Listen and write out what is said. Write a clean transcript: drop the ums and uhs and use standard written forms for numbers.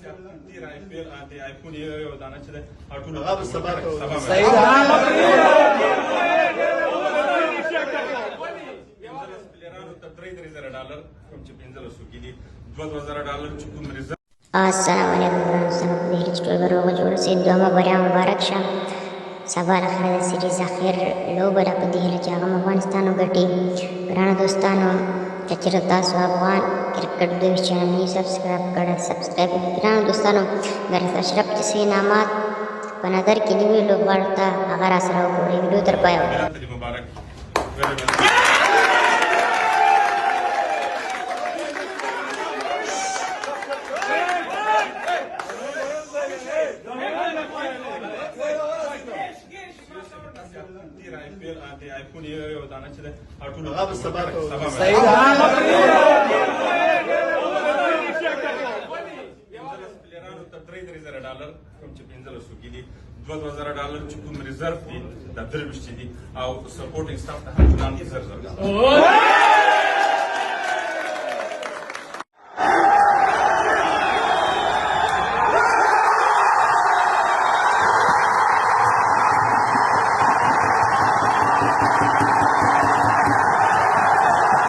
تیر آیفیل د آیفون یو دانه چې د ټول هغه به سبا ته صحیح $3,000 کوم چې $1500 کې دي $2,000 چې کوم ریزرو السلام علیکم ورحمۃ الله چې ټول به روغ جوړ سي دومره بریا مبارک شه سبا الخير د سیریز اخر لوبه را په دې هله چې هغه افغانستان وګټي ګرانو دوستانو چې چېرته تاسو افغان کرکټ دوی چینل یې سبسکرایب کړه سبسکرایب ګرانو دوستانو ګر اشرف چې سي انعامات په نظر کې نیولي لوبغاړو ته هغه را سره وګورئ ویډیو تر پایه مبارک تیر آیفیل د آیفون یو دانه چې د ټول هغه به سبا ته $3,000 کوم چې $1500 کې دي $2,000 چې کوم ریزرو دي د 23 دي او سپورټینګ سټاف ته هم 1000